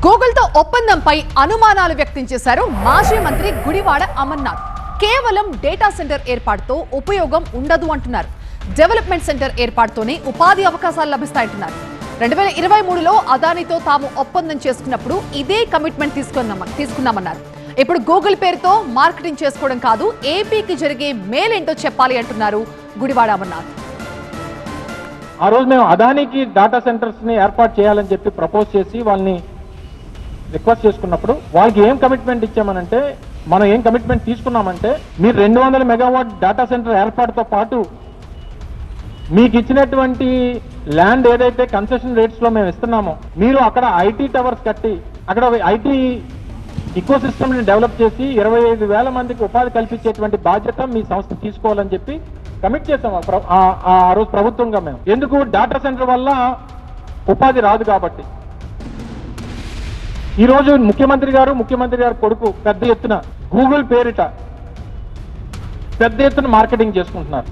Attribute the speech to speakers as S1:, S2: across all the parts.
S1: గూగుల్తో ఒప్పందంపై అనుమానాలు వ్యక్తం చేశారు మాజీ మంత్రి గుడివాడ అమర్నాథ్. కేవలం డేటా సెంటర్ ఏర్పాటుతో ఉపయోగం ఉండదు అంటున్నారు. డెవలప్మెంట్ సెంటర్ ఏర్పాటుతోనే ఉపాధి అవకాశాలు లభిస్తాయంటున్నారు. 2023లో అదానితో తాము ఒప్పందం చేసుకున్నప్పుడు ఇదే కమిట్మెంట్ తీసుకున్నామన్నారు. ఇప్పుడు గూగుల్ పేరుతో మార్కెటింగ్ చేసుకోవడం కాదు, ఏపీకి జరిగే మేలేంటో చెప్పాలి అంటున్నారు గుడివాడ అమర్నాథ్.
S2: ఆ రోజు మేము అదానికి డేటా సెంటర్స్ ని ఏర్పాటు చేయాలని చెప్పి ప్రపోజ్ చేసి వాళ్ళని రిక్వెస్ట్ చేసుకున్నప్పుడు వాళ్ళకి ఏం కమిట్మెంట్ ఇచ్చామనంటే, మనం ఏం కమిట్మెంట్ తీసుకున్నామంటే, మీరు 200 మెగావాట్ డేటా సెంటర్ ఏర్పాటుతో పాటు మీకు ఇచ్చినటువంటి ల్యాండ్ ఏదైతే కన్సెషన్ రేట్స్ లో మేము ఇస్తున్నామో, మీరు అక్కడ ఐటీ టవర్స్ కట్టి అక్కడ ఐటీ ఇకో సిస్టమ్ ని డెవలప్ చేసి 25,000 మందికి ఉపాధి కల్పించేటువంటి బాధ్యత మీ సంస్థ తీసుకోవాలని చెప్పి కమిట్ చేసాం ఆ రోజు ప్రభుత్వంగా. మేము ఎందుకు, డేటా సెంటర్ వల్ల ఉపాధి రాదు కాబట్టి. ఈ రోజు ముఖ్యమంత్రి గారు కొడుకు పెద్ద ఎత్తున గూగుల్ పేరిట పెద్ద ఎత్తున మార్కెటింగ్ చేసుకుంటున్నారు.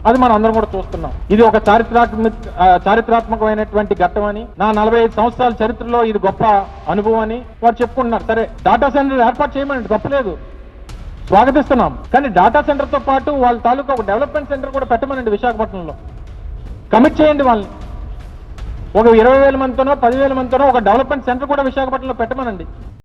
S2: అది మనం అందరం కూడా చూస్తున్నాం. ఇది ఒక చారిత్రాత్మకమైనటువంటి ఘట్టం అని, నా 45 సంవత్సరాల చరిత్రలో ఇది గొప్ప అనుభవం అని వారు చెప్పుకుంటున్నారు. సరే, డేటా సెంటర్ ఏర్పాటు చేయమని తప్పలేదు, స్వాగతిస్తున్నాం. కానీ డేటా సెంటర్ తో పాటు వాళ్ళ తాలూకా ఒక డెవలప్మెంట్ సెంటర్ కూడా పెట్టమనండి. విశాఖపట్నంలో కమిట్ చేయండి వాళ్ళని. ఒక 20,000 మందితోనో 10,000 మందితోనో ఒక డెవలప్మెంట్ సెంటర్ కూడా విశాఖపట్నంలో పెట్టమనండి.